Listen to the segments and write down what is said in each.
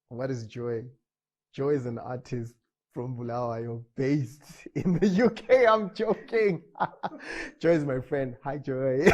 What is Joy? Joy is an artist from Bulawayo based in the UK. I'm joking. Joy is my friend. Hi, Joy.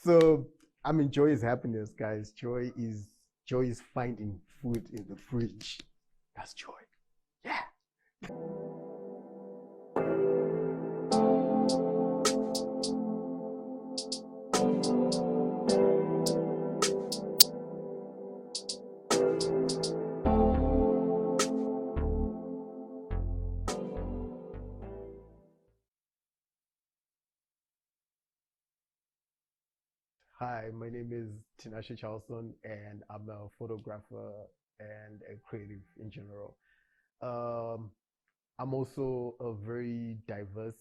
So, I mean, joy is happiness, guys. Joy is finding food in the fridge. That's joy. Yeah. Hi, my name is Tinashe Charleson, and I'm a photographer and a creative in general. Um, I'm also a very diverse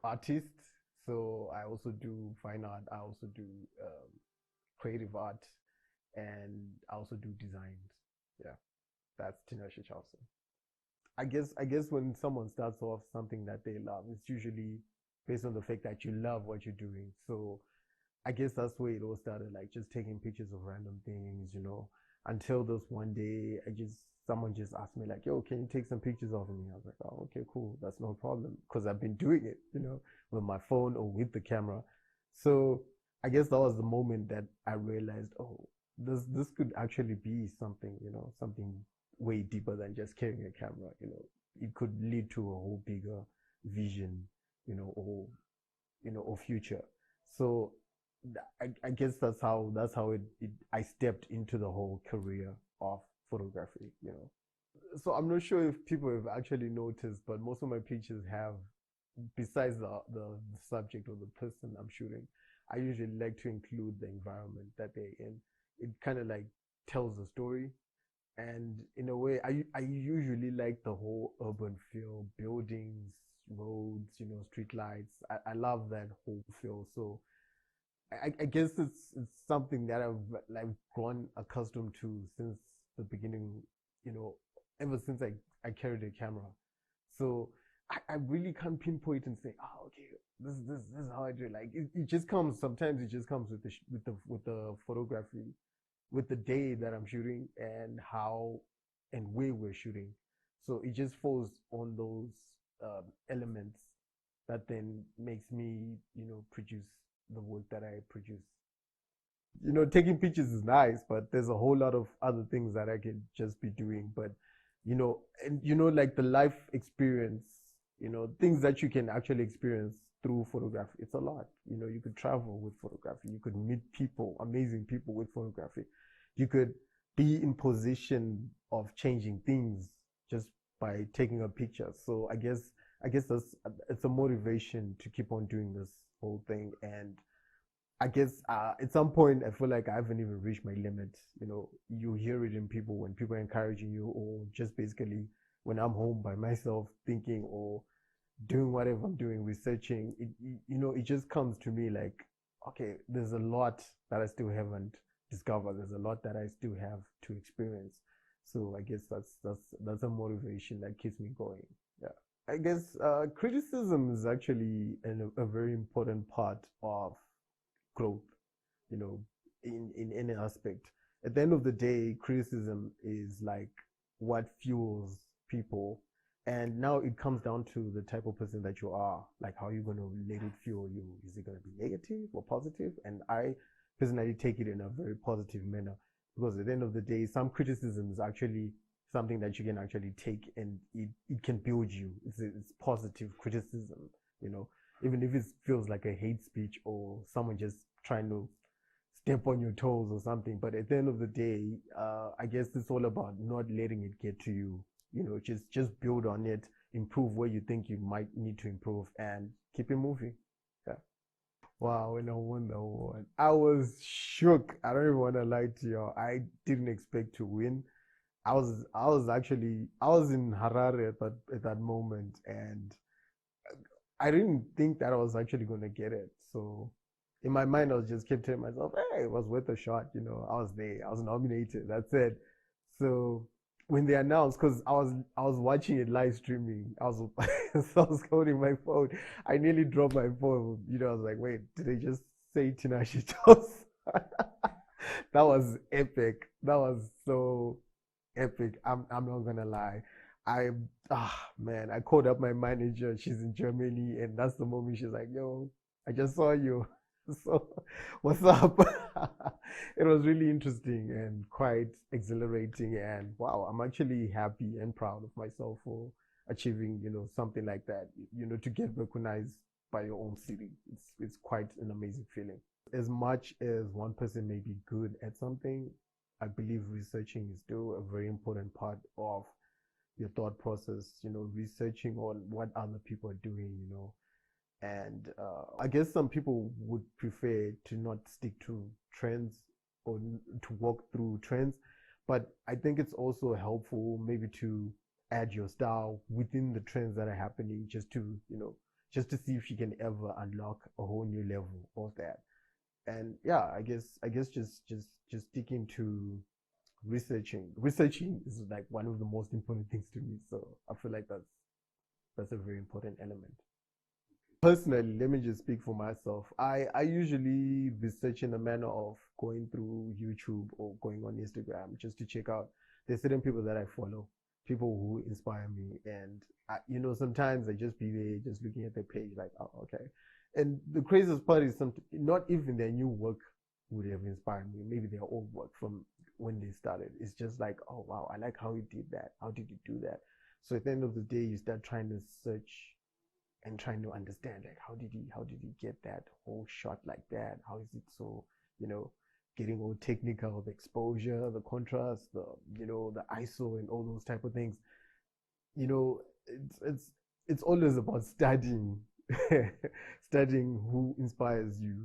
artist, so I also do fine art. I also do creative art, and I also do designs. Yeah, that's Tinashe Charleson. I guess when someone starts off something that they love, it's usually based on the fact that you love what you're doing. So I guess that's where it all started, like just taking pictures of random things. Until this one day, someone just asked me like, "Yo, can you take some pictures of me?" I was like, "Oh, okay, cool, that's no problem," because I've been doing it, with my phone or with the camera. So I guess that was the moment that I realized, oh, this could actually be something, something way deeper than just carrying a camera. It could lead to a whole bigger vision, or future. So I guess that's how I stepped into the whole career of photography. So I'm not sure if people have actually noticed, but most of my pictures have, besides the subject or the person I'm shooting, I usually like to include the environment that they're in. It kind of like tells the story, and in a way, I usually like the whole urban feel, buildings, roads, street lights. I love that whole feel. So I guess it's something that I've like grown accustomed to since the beginning, you know, ever since I carried a camera. So I really can't pinpoint and say, oh, okay, this is how I do it. Like it just comes. Sometimes it just comes with the photography, with the day that I'm shooting and how and where we're shooting. So it just falls on those elements that then makes me, produce the work that I produce. Taking pictures is nice, but there's a whole lot of other things that I could just be doing. But like the life experience, things that you can actually experience through photography. It's a lot. You could travel with photography. You could meet people, amazing people with photography. You could be in position of changing things just by taking a picture. So I guess it's a motivation to keep on doing this whole thing. And I guess at some point I feel like I haven't even reached my limit. You hear it in people when people are encouraging you, or just basically when I'm home by myself thinking or doing whatever I'm doing, researching. It just comes to me like, okay, there's a lot that I still haven't discovered. There's a lot that I still have to experience. So I guess that's a motivation that keeps me going. Yeah. I guess criticism is actually a very important part of growth, you know, in any aspect. At the end of the day, criticism is like what fuels people. And now it comes down to the type of person that you are, like how you're going to let it fuel you. Is it going to be negative or positive? And I personally take it in a very positive manner, because at the end of the day, some criticism is actually something that you can actually take, and it can build you. It's positive criticism, even if it feels like a hate speech or someone just trying to step on your toes or something. But at the end of the day, I guess it's all about not letting it get to you. Just build on it, improve where you think you might need to improve, and keep it moving. Yeah. Wow, when I won the award, I was shook. I don't even want to lie to you. I didn't expect to win. I was in Harare at that moment, and I didn't think that I was actually gonna get it. So in my mind, I was just kept telling myself, "Hey, it was worth a shot." I was there. I was nominated. That's it. So when they announced, because I was watching it live streaming, so I was holding my phone. I nearly dropped my phone. I was like, "Wait, did they just say Tinashe Charles?" That was epic. That was so epic. I'm not gonna lie. Man, I called up my manager. She's in Germany, and that's the moment she's like, "Yo, I just saw you." So, what's up? It was really interesting and quite exhilarating. And wow, I'm actually happy and proud of myself for achieving, something like that. To get recognized by your own city. It's quite an amazing feeling. As much as one person may be good at something, I believe researching is still a very important part of your thought process, researching on what other people are doing, and I guess some people would prefer to not stick to trends or to walk through trends, but I think it's also helpful maybe to add your style within the trends that are happening just to see if you can ever unlock a whole new level of that. And yeah, I guess just sticking to researching is like one of the most important things to me, so I feel like that's a very important element. Personally, let me just speak for myself. I usually research in a manner of going through YouTube or going on Instagram just to check out. There's certain people that I follow, people who inspire me, and sometimes I just be there, just looking at their page, like, oh, okay. And the craziest part is not even their new work would have inspired me. Maybe their old work from when they started. It's just like, oh wow, I like how he did that. How did he do that? So at the end of the day, you start trying to search and trying to understand, like, how did he get that whole shot like that? How is it so, getting all technical, the exposure, the contrast, the ISO and all those type of things. It's always about studying studying who inspires you,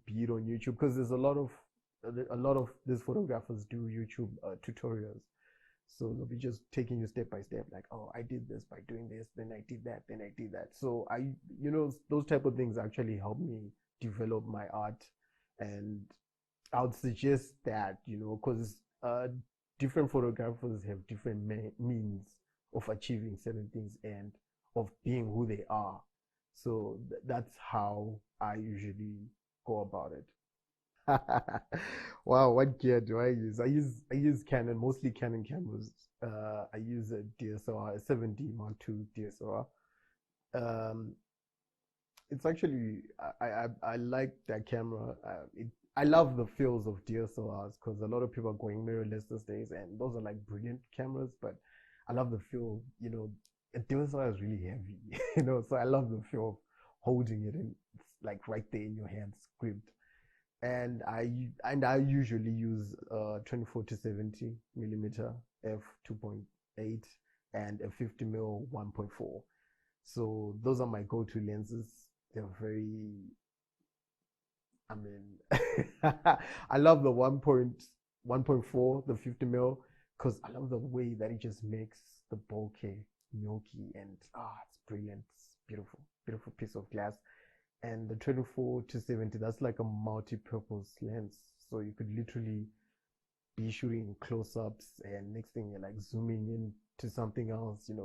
be it on YouTube, because there's a lot of these photographers do YouTube tutorials. So they'll be just taking you step by step, like, oh, I did this by doing this, then I did that, then I did that. So those type of things actually help me develop my art. And I would suggest that, because different photographers have different means of achieving certain things and of being who they are. So that's how I usually go about it. Wow, what gear do I use? I use Canon, mostly Canon cameras. I use a DSLR, a 7D Mark II DSLR. Um, it's actually I like that camera. I love the feels of DSLRs because a lot of people are going mirrorless these days, and those are like brilliant cameras. But I love the feel. A DSLR is really heavy, so I love the feel of holding it and it's like right there in your hands, gripped. And I usually use 24 to 70 millimeter f 2.8 and a 50 mil 1.4. So those are my go-to lenses. They're very, I mean, I love the 1.4, the 50 mil, because I love the way that it just makes the bokeh milky and it's brilliant. It's beautiful, beautiful piece of glass. And the 24 to 70, that's like a multi-purpose lens. So you could literally be shooting close-ups and next thing you're like zooming in to something else, it's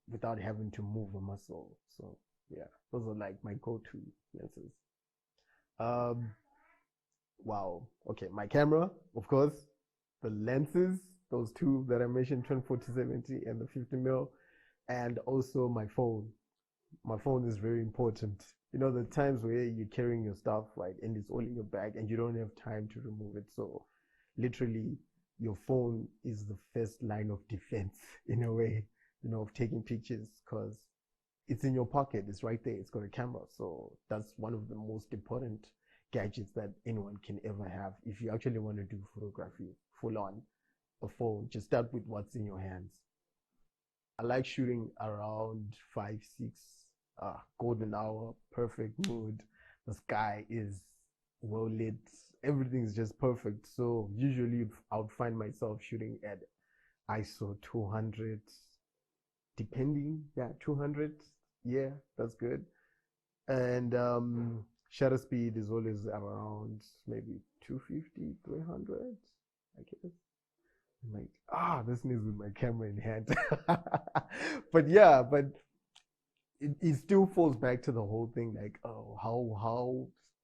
without having to move a muscle. So yeah, those are like my go-to lenses. Um, wow. Okay, my camera, of course, the lenses, those two that I mentioned, 24 to 70 and the 50 mil, and also my phone. My phone is very important. The times where you're carrying your stuff, right, and it's all in your bag and you don't have time to remove it. So literally your phone is the first line of defense in a way, of taking pictures because it's in your pocket, it's right there, it's got a camera. So that's one of the most important gadgets that anyone can ever have. If you actually want to do photography full on, a phone, just start with what's in your hands. I like shooting around 5, 6, golden hour, perfect mood. The sky is well lit. Everything is just perfect. So usually I would find myself shooting at ISO 200, depending. Yeah, 200. Yeah, that's good. And shutter speed is always around maybe 250, 300, I guess. I'm like, this needs with my camera in hand. But yeah, but it still falls back to the whole thing, like, oh,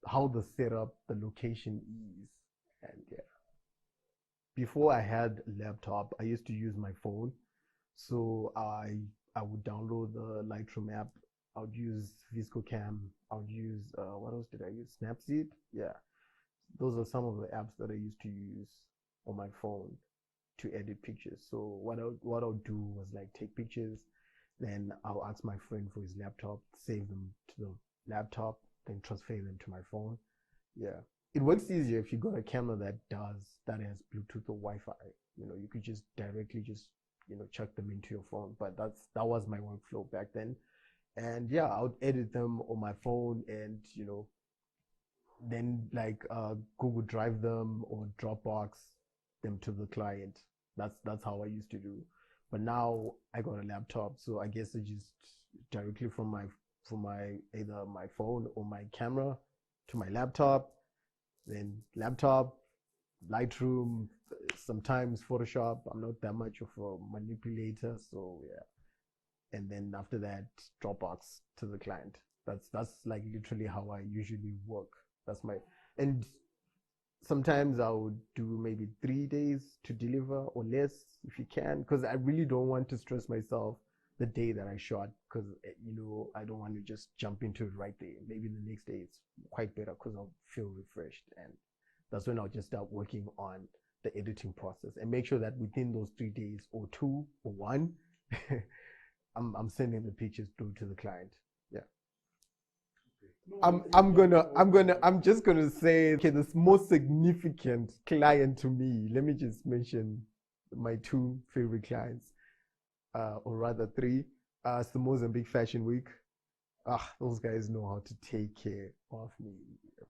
how the setup, the location is, and yeah. before I had a laptop, I used to use my phone. So I would download the Lightroom app. I would use ViscoCam. I would use what else did I use? Snapseed. Yeah, those are some of the apps that I used to use on my phone to edit pictures. So what I'll do was like take pictures, then I'll ask my friend for his laptop, save them to the laptop, then transfer them to my phone. Yeah, it works easier if you got a camera that has Bluetooth or Wi-Fi. You could just directly just chuck them into your phone. But that was my workflow back then. And yeah, I would edit them on my phone, and then like Google Drive them or Dropbox them to the client. That's how I used to do. But now I got a laptop, so I guess I just directly from my either my phone or my camera to my laptop, then laptop, Lightroom, sometimes Photoshop. I'm not that much of a manipulator, so yeah. And then after that, Dropbox to the client. That's like literally how I usually work. And sometimes I would do maybe 3 days to deliver or less if you can, because I really don't want to stress myself the day that I shot, because I don't want to just jump into it right there. Maybe the next day it's quite better because I'll feel refreshed, and that's when I'll just start working on the editing process and make sure that within those 3 days or 2 or 1, I'm sending the pictures through to the client. Yeah. I'm just gonna say, okay, the most significant client to me, let me just mention my 2 favorite clients, or rather 3. It's the Mozambique Fashion Week. Those guys know how to take care of me.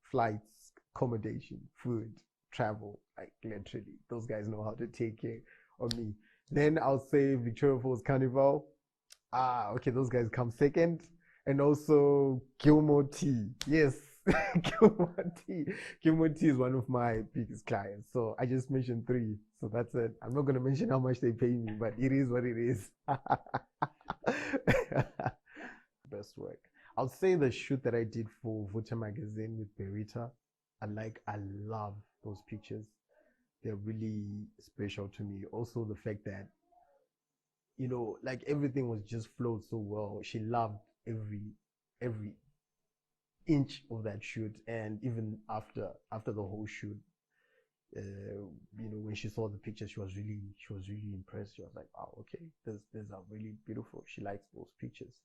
Flights, accommodation, food, travel, like literally, those guys know how to take care of me. Then I'll say Victoria Falls Carnival. Okay, those guys come second. And also Gilmore Tee. Yes, Gilmore Tee. Gilmore Tee is one of my biggest clients. So I just mentioned 3. So that's it. I'm not going to mention how much they pay me, but it is what it is. Best work. I'll say the shoot that I did for Vutha Magazine with Berita. I love those pictures. They're really special to me. Also the fact that, like everything was just flowed so well. She loved every inch of that shoot, and even after the whole shoot, when she saw the picture, she was really impressed. She was like, "Wow, okay, these are really beautiful." She likes those pictures.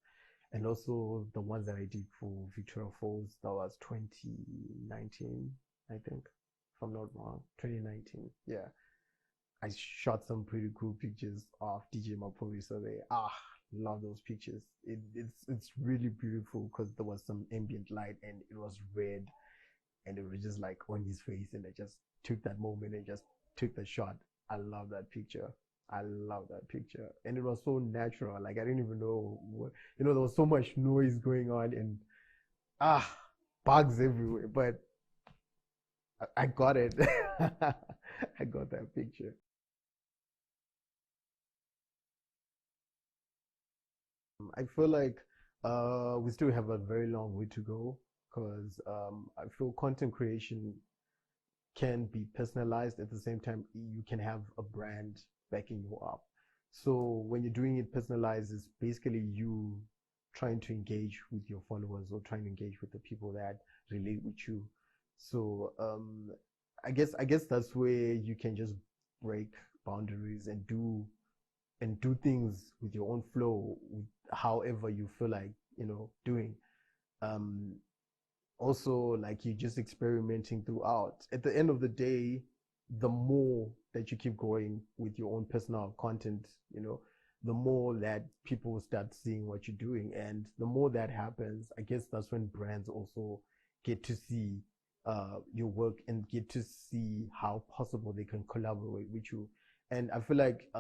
And also the ones that I did for Victoria Falls, that was 2019, I think, if I'm not wrong. 2019, yeah. I shot some pretty cool pictures of DJ Maphorisa there. Love those pictures. It's really beautiful because there was some ambient light and it was red, and it was just like on his face, and I just took that moment and just took the shot. I love that picture. And it was so natural. Like I didn't even know what, there was so much noise going on and bugs everywhere, but I got it. I got that picture. I feel like we still have a very long way to go, because I feel content creation can be personalized. At the same time, you can have a brand backing you up. So when you're doing it personalized, it's basically you trying to engage with your followers or trying to engage with the people that relate with you. So I guess that's where you can just break boundaries and do things with your own flow, however you feel like doing. Also, like, you just experimenting throughout. At the end of the day, the more that you keep going with your own personal content, the more that people will start seeing what you're doing, and the more that happens, I guess that's when brands also get to see your work and get to see how possible they can collaborate with you. And I feel like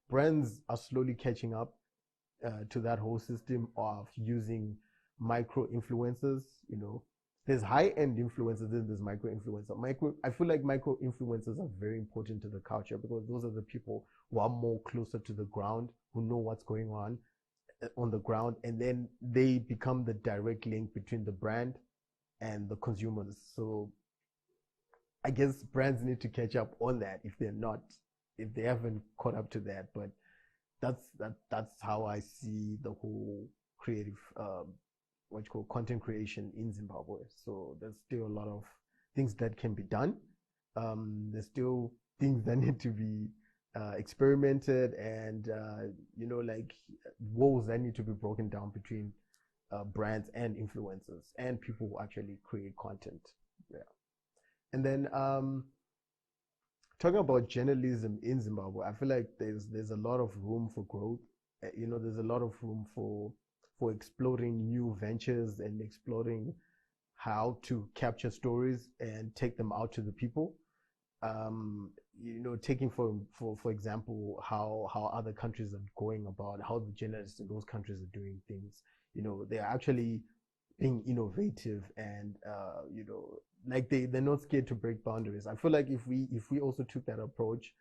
brands are slowly catching up to that whole system of using micro influencers. There's high-end influencers, then there's micro influencers. I feel like micro influencers are very important to the culture, because those are the people who are more closer to the ground, who know what's going on the ground, and then they become the direct link between the brand and the consumers. So I guess brands need to catch up on that if they're not, if they haven't caught up to that. But that's how I see the whole creative, what you call content creation in Zimbabwe. So there's still a lot of things that can be done. There's still things that need to be experimented, and like walls that need to be broken down between brands and influencers and people who actually create content. Yeah. And then talking about journalism in Zimbabwe, I feel like there's a lot of room for growth. There's a lot of room for exploring new ventures and exploring how to capture stories and take them out to the people. Taking for example how other countries are going about, how the journalists in those countries are doing things. They're actually being innovative, and like they're not scared to break boundaries. I feel like if we also took that approach,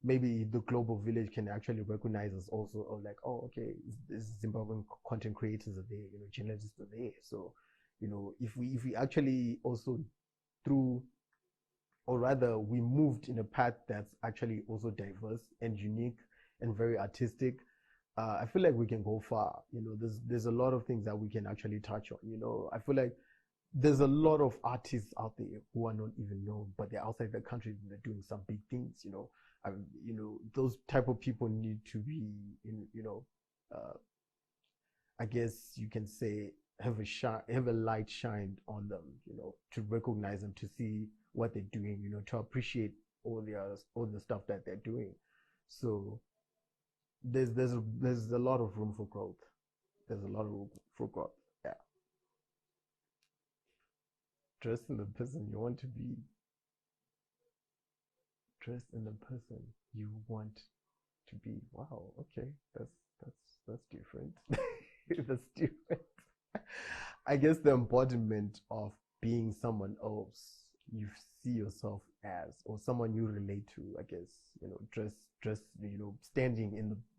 maybe the global village can actually recognize us also, of like, oh, okay, this Zimbabwean content creators are there, journalists are there. So, if we actually also through, or rather we moved in a path that's actually also diverse and unique and very artistic, I feel like we can go far. There's a lot of things that we can actually touch on. I feel like there's a lot of artists out there who are not even known, but they're outside the country and they're doing some big things. Those type of people need to be, I guess you can say, have a light shined on them, to recognize them, to see what they're doing, to appreciate all the stuff that they're doing. So there's a lot of room for growth. There's a lot of room for growth. Yeah. Dress in the person you want to be. Dress in the person you want to be. Wow. Okay. That's different. That's different. I guess the embodiment of being someone else you see yourself as, or someone you relate to. I guess dress. Standing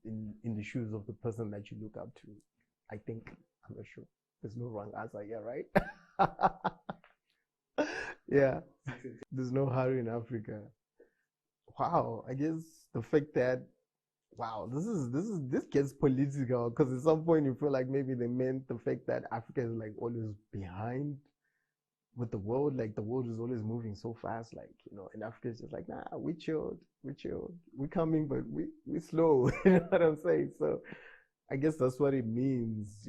in the shoes of the person that you look up to. I think, I'm not sure. There's no wrong answer here, right? Yeah. There's no hurry in Africa. Wow. I guess the fact that, wow, this gets political, because at some point you feel like maybe they meant the fact that Africa is like always behind with the world. Like the world is always moving so fast, like, and Africa is just like, nah, we chilled, we coming, but we slow. You know what I'm saying? So I guess that's what it means,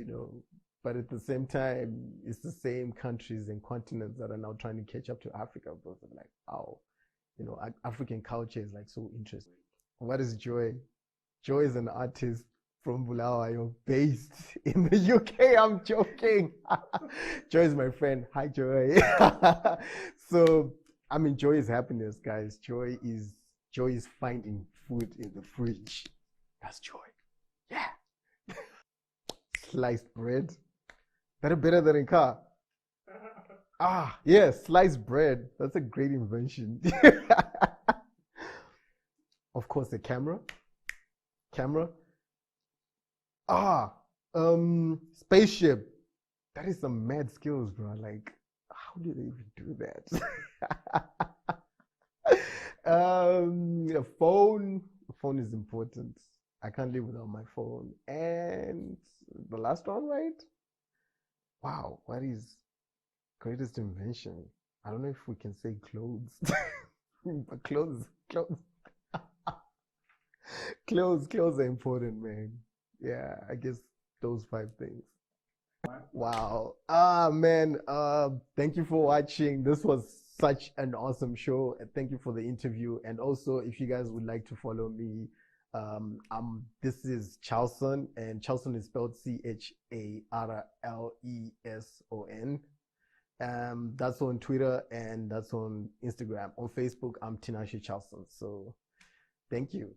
but at the same time, it's the same countries and continents that are now trying to catch up to Africa, but like, oh, African culture is like so interesting. What is Joy? Joy is an artist from Bulawayo, based in the UK. I'm joking. Joy is my friend. Hi, Joy. So, Joy is happiness, guys. Joy is finding food in the fridge. That's joy. Yeah. Sliced bread. That better than in car. Yeah, sliced bread. That's a great invention. Of course, the camera. Spaceship. That is some mad skills, bro. Like, how do they even do that? A phone. A phone is important. I can't live without my phone. And the last one, right? Wow, what is greatest invention? I don't know if we can say clothes. But clothes are important, man. Yeah, I guess those 5 things. Wow. Man, thank you for watching. This was such an awesome show, and thank you for the interview. And also, if you guys would like to follow me, this is Charleson, and Charleson is spelled Charleson. That's on Twitter and that's on Instagram. On Facebook, I'm Tinashe Charleson. So thank you.